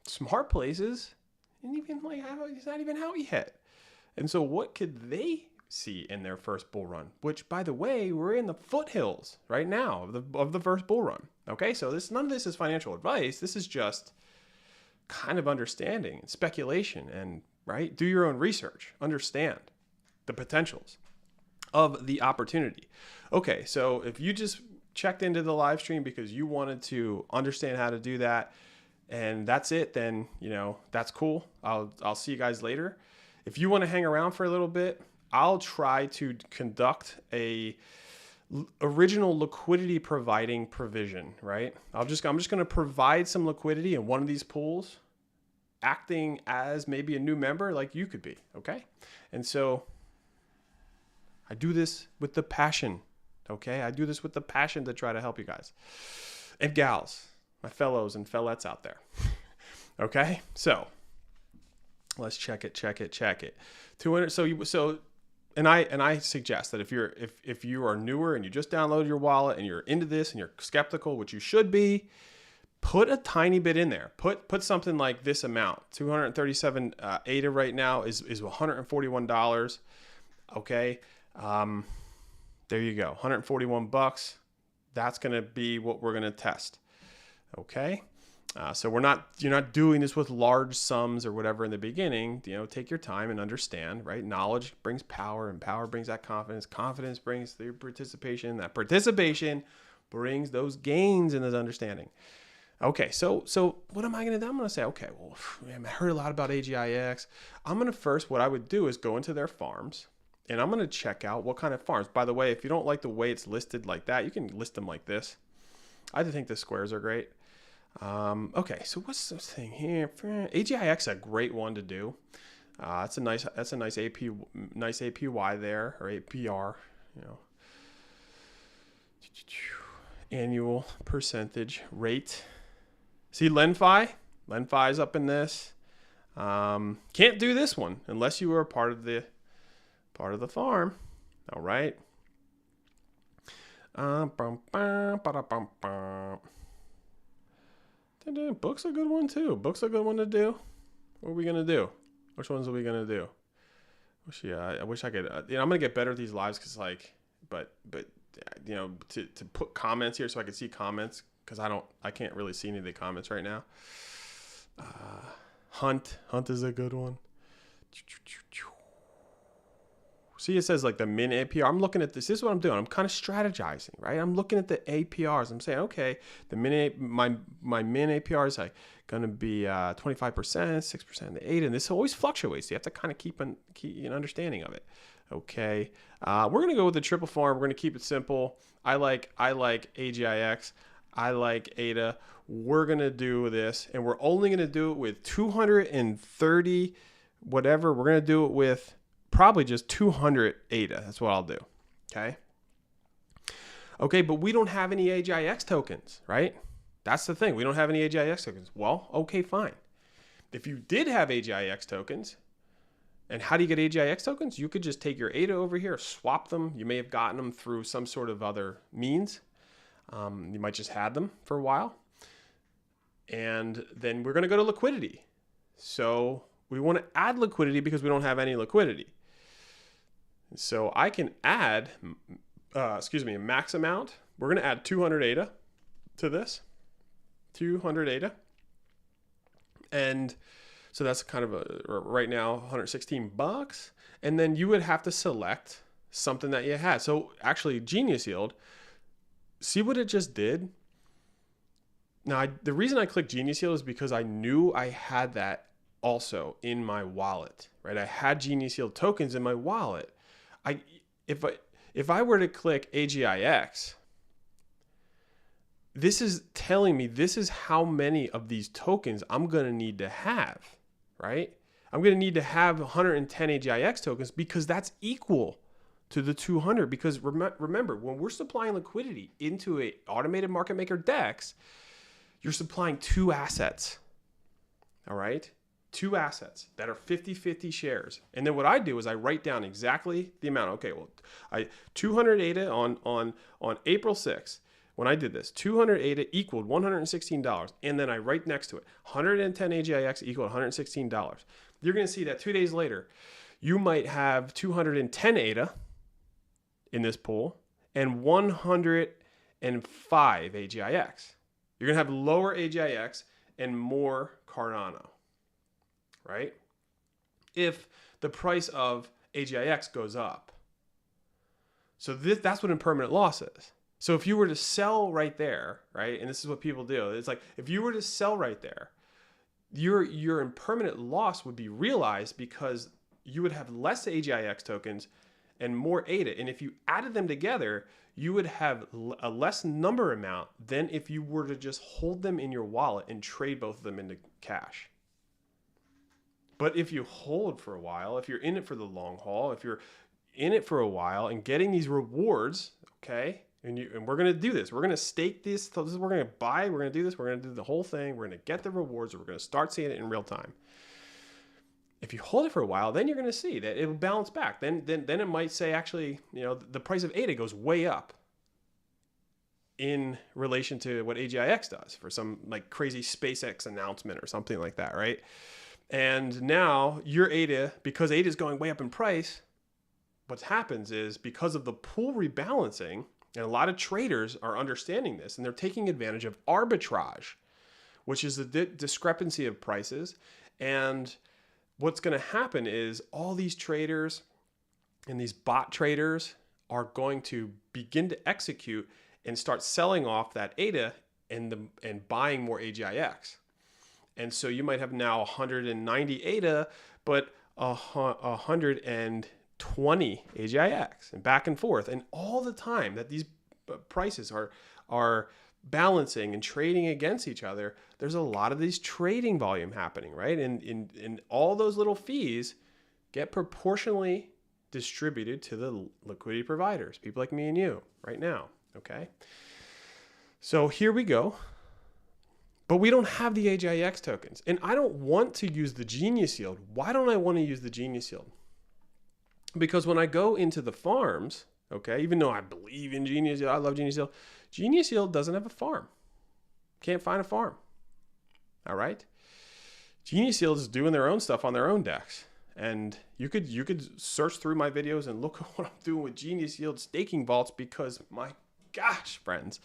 Smart Places, it's not even out yet. And so what could they see in their first bull run? Which, by the way, we're in the foothills right now of the first bull run. Okay, so none of this is financial advice. This is just kind of understanding and speculation and, right? Do your own research. Understand the potentials of the opportunity. Okay, so if you just checked into the live stream because you wanted to understand how to do that and that's it, then, that's cool. I'll see you guys later. If you want to hang around for a little bit, I'll try to conduct a original liquidity providing provision, right? I'm just going to provide some liquidity in one of these pools, acting as maybe a new member like you could be, okay? And so I do this with the passion Okay, I do this with the passion to try to help you guys and gals, my fellows and fellettes out there. Okay, so let's check it. 200. And I suggest that if you are newer and you just downloaded your wallet and you're into this and you're skeptical, which you should be, put a tiny bit in there. Put something like this amount. 237 ADA right now is $141. Okay. There you go. 141 bucks. That's going to be what we're going to test. Okay. So you're not doing this with large sums or whatever in the beginning. Take your time and understand, right? Knowledge brings power, and power brings that confidence. Confidence brings the participation. That participation brings those gains and those understanding. Okay, so what am I going to do? I'm going to say, okay, well, man, I heard a lot about AGIX. What I would do is go into their farms, and I'm going to check out what kind of farms. By the way, if you don't like the way it's listed like that, you can list them like this. I think the squares are great. Okay, so what's this thing here? AGIX is a great one to do. That's a nice APY there, or APR, annual percentage rate. See LenFi is up in this. Can't do this one unless you are part of the farm. All right. Book's a good one too. Book's a good one to do. What are we gonna do? Which ones are we gonna do? I wish I could. I'm gonna get better at these lives because to put comments here so I can see comments, because I can't really see any of the comments right now. Hunt is a good one. See, it says like the min APR. I'm looking at this. This is what I'm doing. I'm kind of strategizing, right? I'm looking at the APRs. I'm saying, okay, my min APR is like going to be 25%, 6%, the 8, and this always fluctuates. So you have to kind of keep an understanding of it. Okay, we're gonna go with the triple farm. We're gonna keep it simple. I like AGIX. I like ADA. We're gonna do this, and we're only gonna do it with 230 whatever. We're gonna do it with probably just 200 ADA. That's what I'll do. Okay, but we don't have any AGIX tokens, right? That's the thing. We don't have any AGIX tokens. Well, okay, fine. If you did have AGIX tokens, and how do you get AGIX tokens? You could just take your ADA over here, swap them. You may have gotten them through some sort of other means. You might just had them for a while. And then we're going to go to liquidity. So we want to add liquidity because we don't have any liquidity. So I can add, a max amount. We're going to add 200 ADA to this. 200 ADA. And so that's kind of right now 116 bucks. And then you would have to select something that you had. So actually Genius Yield, see what it just did? Now, the reason I clicked Genius Yield is because I knew I had that also in my wallet, right? I had Genius Yield tokens in my wallet. If I were to click AGIX, this is telling me this is how many of these tokens I'm going to need to have, right? I'm going to need to have 110 AGIX tokens because that's equal to the 200. Because remember, when we're supplying liquidity into an automated market maker DEX, you're supplying two assets, all right? Two assets that are 50-50 shares. And then what I do is I write down exactly the amount. Okay, well, 200 ADA on April 6th. When I did this, 200 ADA equaled $116. And then I write next to it, 110 AGIX equaled $116. You're going to see that 2 days later, you might have 210 ADA in this pool and 105 AGIX. You're going to have lower AGIX and more Cardano, right? If the price of AGIX goes up. So that's what impermanent loss is. So if you were to sell right there, right, and this is what people do, it's like if you were to sell right there, your impermanent loss would be realized because you would have less AGIX tokens and more ADA. And if you added them together, you would have a less number amount than if you were to just hold them in your wallet and trade both of them into cash. But if you hold for a while, if you're in it for the long haul, if you're in it for a while and getting these rewards, okay? And we're going to do this. We're going to stake this. So we're going to buy. We're going to do this. We're going to do the whole thing. We're going to get the rewards. We're going to start seeing it in real time. If you hold it for a while, then you're going to see that it will balance back. Then it might say, actually, the price of ADA goes way up in relation to what AGIX does for some like crazy SpaceX announcement or something like that, right? And now your ADA, because ADA is going way up in price, what happens is because of the pool rebalancing, and a lot of traders are understanding this, and they're taking advantage of arbitrage, which is the discrepancy of prices. And what's going to happen is all these traders and these bot traders are going to begin to execute and start selling off that ADA and buying more AGIX. And so you might have now 190 ADA, but 120 AGIX, and back and forth. And all the time that these prices are balancing and trading against each other, there's a lot of these trading volume happening, right? And all those little fees get proportionally distributed to the liquidity providers, people like me and you right now, okay? So here we go. But we don't have the AGIX tokens. And I don't want to use the Genius Yield. Why don't I want to use the Genius Yield? Because when I go into the farms, okay, even though I believe in Genius Yield, I love Genius Yield doesn't have a farm. Can't find a farm. All right? Genius Yield is doing their own stuff on their own DEX. And you could search through my videos and look at what I'm doing with Genius Yield staking vaults, because my gosh, friends,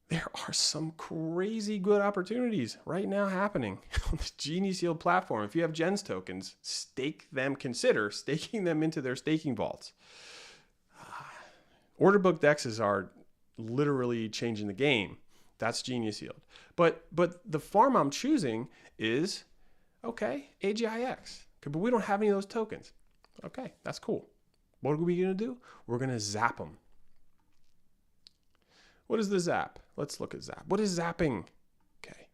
there are some crazy good opportunities right now happening on the Genius Yield platform. If you have Gens tokens, consider staking them into their staking vaults. Order book DEXs are literally changing the game. That's Genius Yield. But the farm I'm choosing is, okay, AGIX. Okay, but we don't have any of those tokens. Okay, that's cool. What are we going to do? We're going to zap them. What is the zap? Let's look at zap. What is zapping? Okay.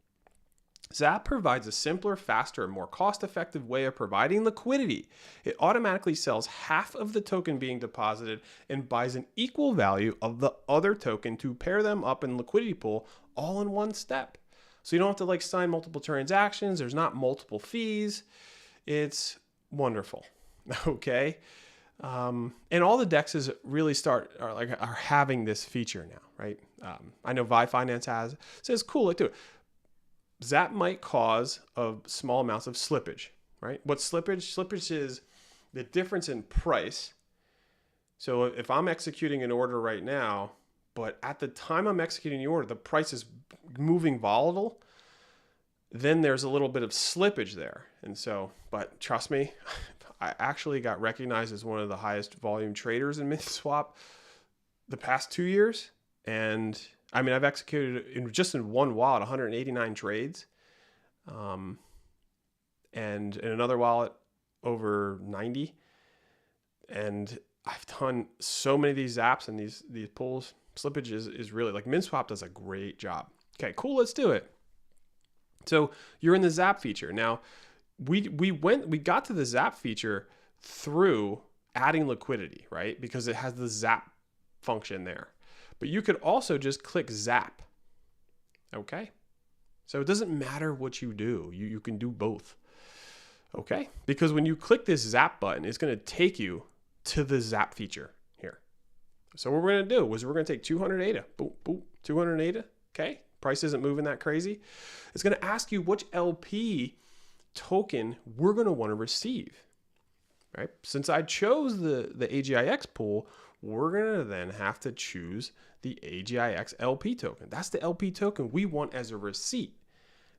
Zap provides a simpler, faster, and more cost-effective way of providing liquidity. It automatically sells half of the token being deposited and buys an equal value of the other token to pair them up in liquidity pool all in one step. So you don't have to sign multiple transactions. There's not multiple fees. It's wonderful. Okay. And all the DEXs really are having this feature now, right? I know Vi Finance has. So it's cool. Do it. Zap might cause small amounts of slippage, right? What's slippage? Slippage is the difference in price. So if I'm executing an order right now, but at the time I'm executing the order, the price is moving volatile, then there's a little bit of slippage there. And so, but trust me, I actually got recognized as one of the highest volume traders in MinSwap the past 2 years. And I mean, I've executed in one wallet, 189 trades. And in another wallet, over 90. And I've done so many of these zaps and these pulls. Slippage is really MinSwap does a great job. Okay, cool. Let's do it. So you're in the zap feature. Now, we got to the zap feature through adding liquidity, right? Because it has the zap function there. But you could also just click zap. Okay? So it doesn't matter what you do. You can do both. Okay? Because when you click this zap button, it's going to take you to the zap feature here. So what we're going to do is we're going to take 200 ADA. Boop, boop, 200 ADA. Okay? Price isn't moving that crazy. It's going to ask you which LP token we're going to want to receive, right? Since I chose the AGIX pool, we're going to then have to choose the AGIX LP token. That's the LP token we want as a receipt.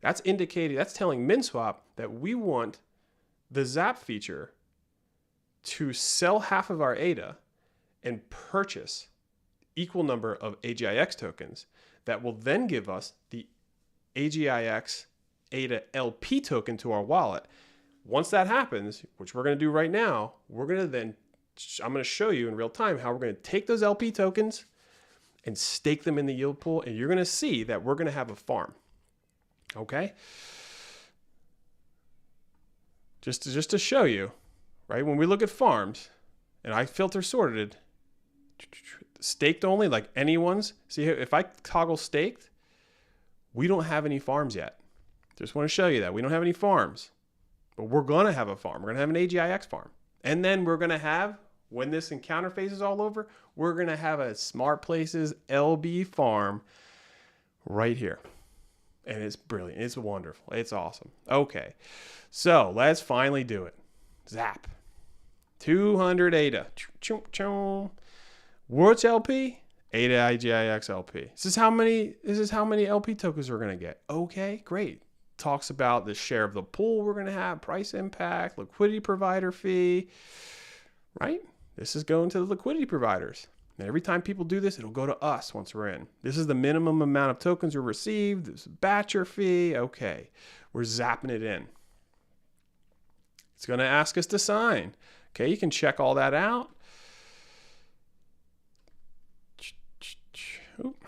That's telling MinSwap that we want the zap feature to sell half of our ADA and purchase equal number of AGIX tokens that will then give us the AGIX ADA LP token to our wallet. Once that happens, which we're going to do right now, I'm going to show you in real time how we're going to take those LP tokens and stake them in the yield pool, and you're going to see that we're going to have a farm. Okay? Just to show you, right? When we look at farms, and I filter sorted, staked only, like anyone's. See, if I toggle staked, we don't have any farms yet. Just want to show you that. We don't have any farms, but we're going to have a farm. We're going to have an AGIX farm. And then we're going to have, when this encounter phase is all over, we're going to have a Smart Places LBE farm right here. And it's brilliant. It's wonderful. It's awesome. Okay. So let's finally do it. Zap. 200 ADA. What's LP? ADA IGIX LP. This is how many LP tokens we're going to get. Okay, great. Talks about the share of the pool we're going to have, price impact, liquidity provider fee, right? This is going to the liquidity providers. And every time people do this, it'll go to us once we're in. This is the minimum amount of tokens we received. This is batcher fee. Okay, we're zapping it in. It's going to ask us to sign. Okay, you can check all that out. Oop.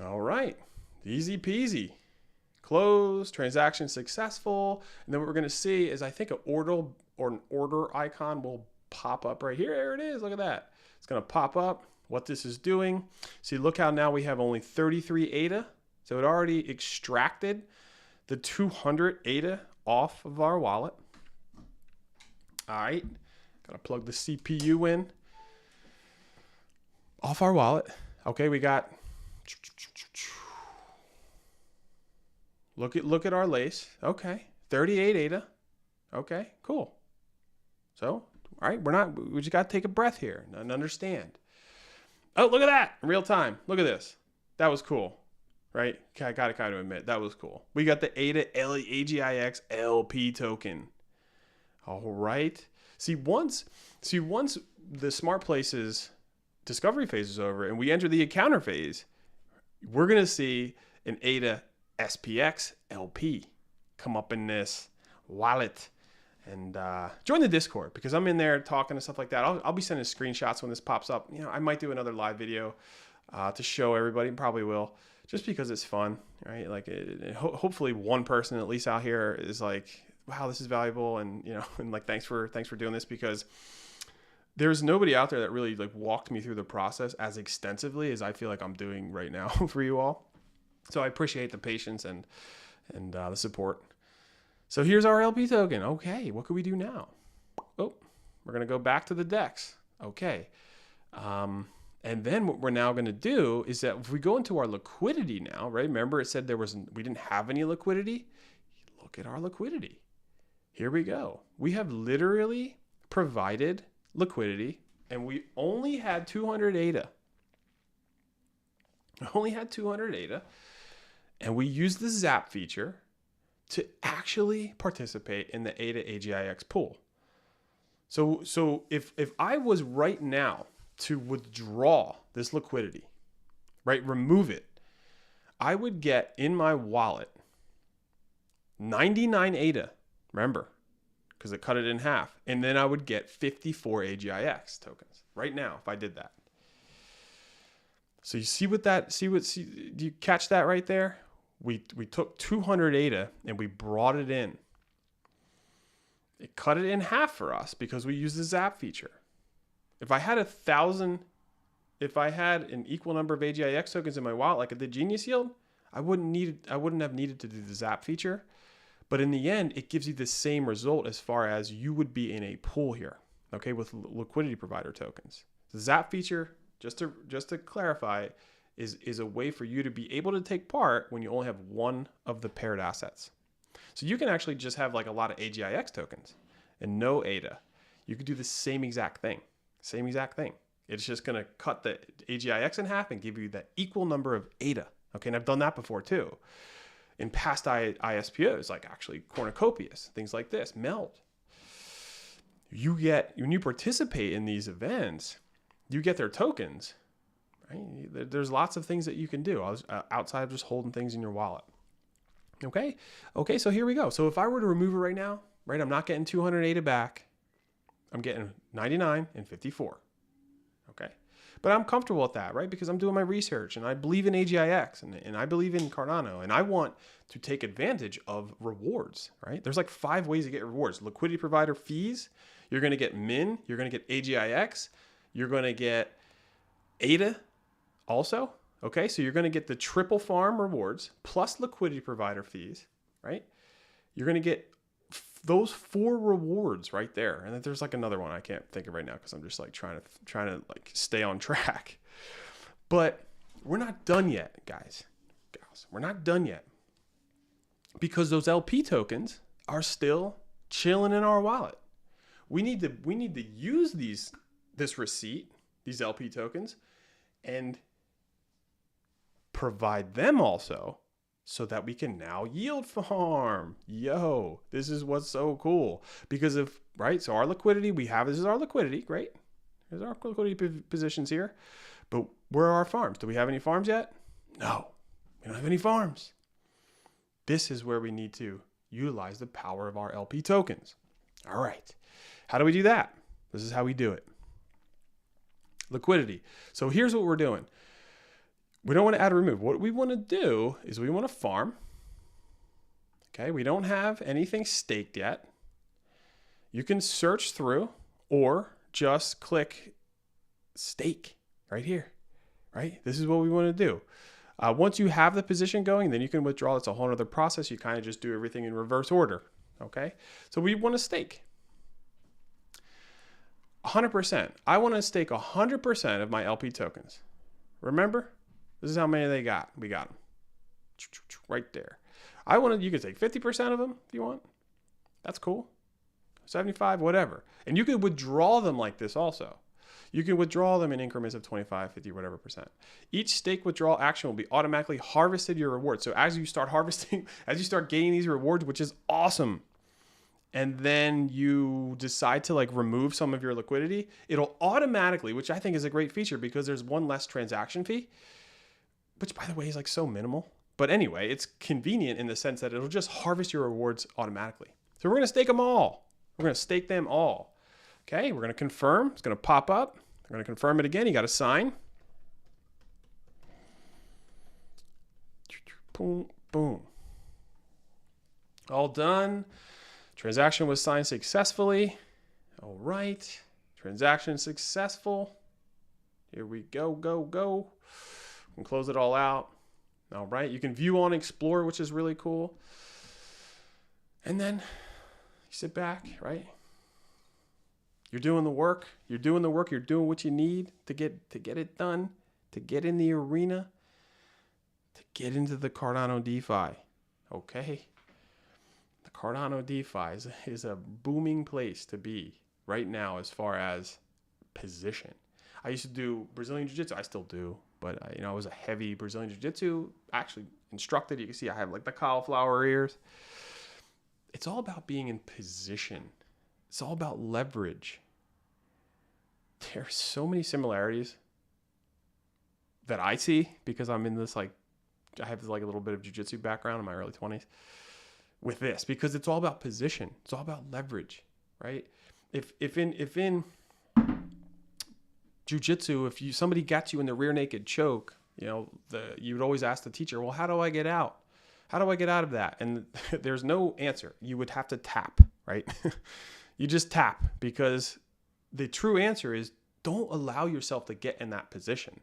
All right, easy peasy. Close, transaction successful. And then what we're going to see is I think an order icon will pop up right here. There it is. Look at that. It's going to pop up what this is doing. See, look how now we have only 33 ADA. So it already extracted the 200 ADA off of our wallet. All right. Got to plug the CPU in. Off our wallet. Okay, we got... Look at our lace. Okay. 38 ADA. Okay, cool. So, all right, we just got to take a breath here and understand. Oh, look at that in real time. Look at this. That was cool, right? I got to kind of admit, that was cool. We got the ADA AGIX LP token. All right. See, once the Smart Places discovery phase is over and we enter the encounter phase, we're going to see an ADA SPX LP come up in this wallet. And join the Discord because I'm in there talking and stuff like that. I'll be sending screenshots when this pops up. You know, I might do another live video to show everybody. Probably will, just because it's fun, right? Like, hopefully one person at least out here is like, "Wow, this is valuable," and you know, and like, thanks for doing this, because there's nobody out there that really like walked me through the process as extensively as I feel like I'm doing right now for you all. So I appreciate the patience and the support. So here's our LP token. Okay, what can we do now? Oh, we're going to go back to the DEX. Okay. And then what we're now going to do is that if we go into our liquidity now, right? Remember it said we didn't have any liquidity. Look at our liquidity. Here we go. We have literally provided liquidity and we only had 200 ADA. And we used the Zap feature to actually participate in the ADA AGIX pool. So if I was right now to withdraw this liquidity, right, remove it, I would get in my wallet 99 ADA, remember, because it cut it in half, and then I would get 54 AGIX tokens right now if I did that. So you see do you catch that right there? We took 200 ADA and we brought it in. It cut it in half for us because we used the Zap feature. If I had an equal number of AGIX tokens in my wallet, like I did Genius Yield, I wouldn't have needed to do the Zap feature. But in the end, it gives you the same result as far as you would be in a pool here, okay, with liquidity provider tokens. The Zap feature, just to clarify, is a way for you to be able to take part when you only have one of the paired assets. So you can actually just have like a lot of AGIX tokens and no ADA. You could do the same exact thing. It's just going to cut the AGIX in half and give you that equal number of ADA. Okay, and I've done that before too. In past ISPOs, like actually Cornucopias, things like this, Meld. When you participate in these events, you get their tokens. Right? There's lots of things that you can do outside of just holding things in your wallet. Okay, so here we go. So if I were to remove it right now, right, I'm not getting 200 ADA back. I'm getting 99 and 54. Okay, But I'm comfortable with that, right? Because I'm doing my research and I believe in AGIX and I believe in Cardano, and I want to take advantage of rewards, right? There's like 5 ways to get rewards. Liquidity provider fees, you're going to get MIN, you're going to get AGIX, you're going to get ADA also. Okay, so you're going to get the triple farm rewards plus liquidity provider fees, right? You're going to get those 4 rewards right there. And then there's like another one I can't think of right now because I'm just like trying to like stay on track. But we're not done yet, guys. We're not done yet. Because those LP tokens are still chilling in our wallet. We need to use this receipt, these LP tokens, and provide them also so that we can now yield farm. Yo, this is what's so cool. Because so our liquidity, this is our liquidity, great. There's our liquidity positions here. But where are our farms? Do we have any farms yet? No, we don't have any farms. This is where we need to utilize the power of our LP tokens. All right. How do we do that? This is how we do it. Liquidity. So here's what we're doing. We don't want to add or remove. What we want to do is we want to farm. Okay, we don't have anything staked yet. You can search through or just click stake right here, right? This is what we want to do. Once you have the position going, then you can withdraw. It's a whole other process. You kind of just do everything in reverse order, okay? So we want to stake 100%. I want to stake 100% of my LP tokens. Remember? This is how many they got. We got them right there. You can take 50% of them if you want. That's cool. 75, whatever. And you can withdraw them like this also. You can withdraw them in increments of 25, 50, whatever percent. Each stake withdrawal action will be automatically harvested your reward. So as you start harvesting, as you start gaining these rewards, which is awesome, and then you decide to like remove some of your liquidity, it'll automatically, which I think is a great feature because there's one less transaction fee, which by the way is like so minimal. But anyway, it's convenient in the sense that it'll just harvest your rewards automatically. So we're going to stake them all. We're going to stake them all. Okay, we're going to confirm. It's going to pop up. We're going to confirm it again. You got to sign. Boom, boom. All done. Transaction was signed successfully. All right. Transaction successful. Here we go, go, go. We can close it all out. All right. You can view on Explore, which is really cool. And then you sit back, right? You're doing the work. You're doing the work. You're doing what you need to get it done, to get in the arena, to get into the Cardano DeFi. Okay. The Cardano DeFi is a booming place to be right now as far as position. I used to do Brazilian Jiu-Jitsu. I still do, but I was a heavy Brazilian Jiu-Jitsu actually instructed. You can see I have like the cauliflower ears. It's all about being in position. It's all about leverage. There are so many similarities that I see because I'm in this I have this like a little bit of jiu-jitsu background in my early 20s with this because it's all about position. It's all about leverage, right? If in jiu-jitsu, if somebody got you in the rear naked choke, you would always ask the teacher, well, how do I get out? How do I get out of that? And there's no answer. You would have to tap, right? You just tap because the true answer is don't allow yourself to get in that position.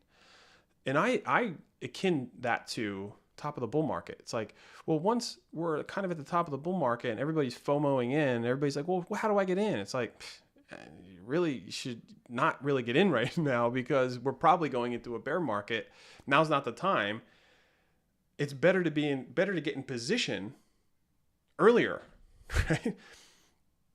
And I akin that to top of the bull market. It's like, well, once we're kind of at the top of the bull market and everybody's FOMOing in, everybody's like, well, how do I get in? It's like, you should not really get in right now because we're probably going into a bear market. Now's not the time. It's better to get in position earlier, right?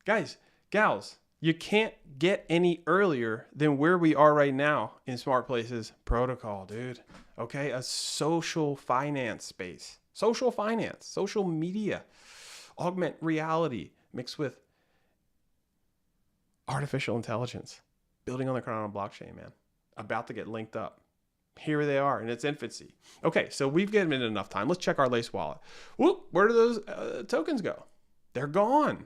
Guys, gals, you can't get any earlier than where we are right now in Smart Places protocol, dude. Okay, a social finance space, social finance, social media, augment reality mixed with artificial intelligence, building on the Cardano blockchain, man, about to get linked up. Here they are in its infancy. Okay, so we've given it enough time. Let's check our Lace wallet. Whoop, where do those tokens go? They're gone.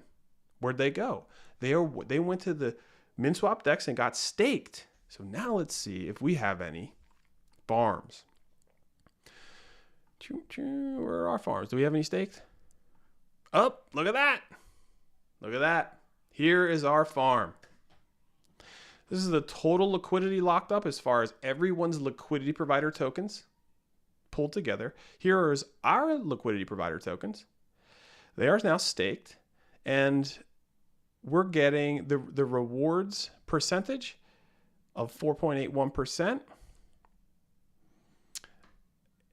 Where'd they go? They went to the MinSwap DEX and got staked. So now let's see if we have any farms. Where are our farms? Do we have any staked? Oh, look at that. Look at that. Here is our farm. This is the total liquidity locked up as far as everyone's liquidity provider tokens pulled together. Here is our liquidity provider tokens. They are now staked, and we're getting the rewards percentage of 4.81%.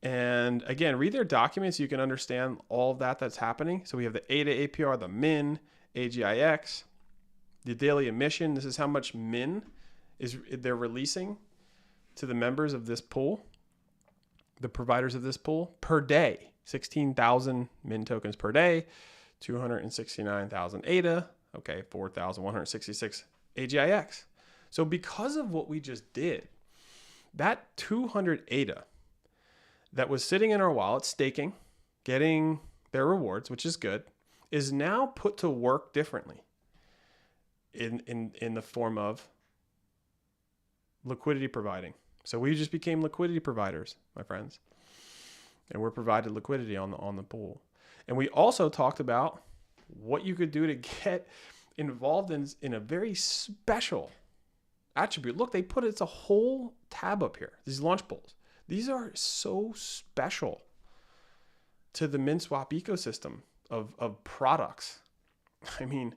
And again, read their documents. You can understand all of that's happening. So we have the ADA APR, the min, AGIX, the daily emission. This is how much min they're releasing to the members of this pool, the providers of this pool per day. 16,000 min tokens per day, 269,000 ADA, okay, 4,166 AGIX. So because of what we just did, that 200 ADA that was sitting in our wallet, staking, getting their rewards, which is good, is now put to work differently in the form of liquidity providing. So we just became liquidity providers, my friends. And we're provided liquidity on the pool. And we also talked about what you could do to get involved in a very special attribute. Look, it's a whole tab up here, these launch pools. These are so special to the MinSwap ecosystem of products. I mean,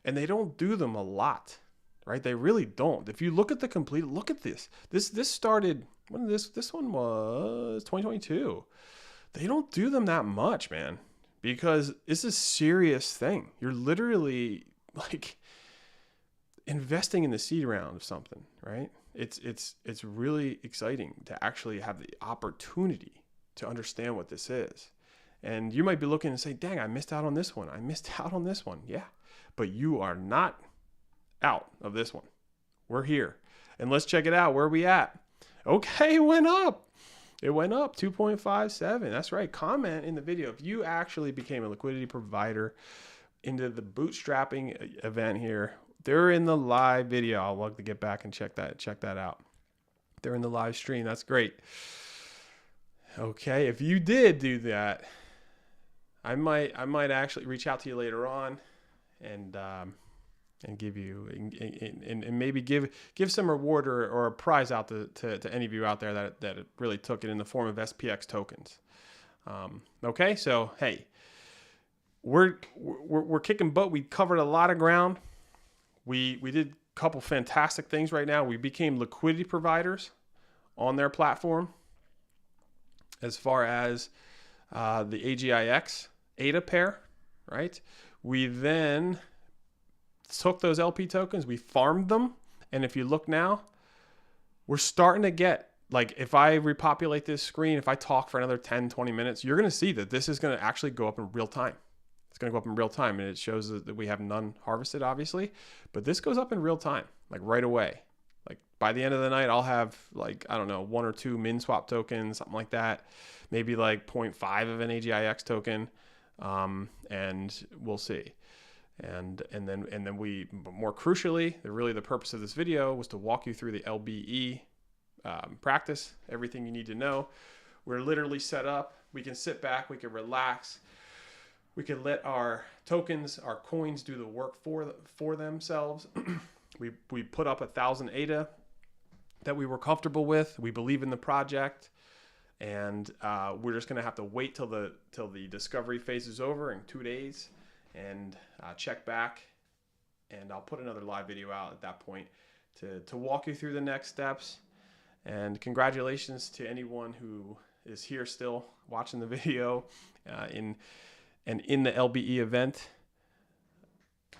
and they don't do them a lot, right? They really don't. If you look at the complete, look at this. This started, when this one was 2022. They don't do them that much, man, because it's a serious thing. You're literally like investing in the seed round of something, right? It's really exciting to actually have the opportunity to understand what this is. And you might be looking and say, dang, I missed out on this one. I missed out on this one. Yeah, but you are not out of this one. We're here. And let's check it out. Where are we at? Okay, it went up. It went up 2.57. That's right. Comment in the video if you actually became a liquidity provider into the bootstrapping event here. They're in the live video. I'll love to get back and check that out. They're in the live stream. That's great. Okay, if you did do that, I might actually reach out to you later on and give you and maybe give some reward or a prize out to any of you out there that really took it in the form of SPX tokens. Okay, so hey, we're kicking butt. We covered a lot of ground. We did a couple fantastic things right now. We became liquidity providers on their platform as far as the AGIX ADA pair, right? We then took those LP tokens, we farmed them, and if you look now, we're starting to get, like, if I repopulate this screen, if I talk for another 10, 20 minutes, you're going to see that this is going to actually go up in real time. It's going to go up in real time, and it shows that we have none harvested, obviously, but this goes up in real time, like right away. Like by the end of the night, I'll have, like, I don't know, 1 or 2 MinSwap tokens, something like that, maybe like 0.5 of an AGIX token, and we'll see. And then we, more crucially, really the purpose of this video was to walk you through the LBE practice, everything you need to know. We're literally set up. We can sit back, we can relax. We can let our tokens, our coins do the work for themselves. We put up 1,000 ADA that we were comfortable with. We believe in the project, and we're just going to have to wait till the discovery phase is over in 2 days and check back. And I'll put another live video out at that point to walk you through the next steps. And congratulations to anyone who is here still watching the video in the LBE event.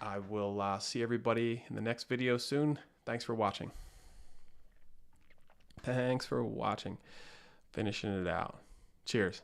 I will see everybody in the next video soon. Thanks for watching. Thanks for watching. Finishing it out. Cheers.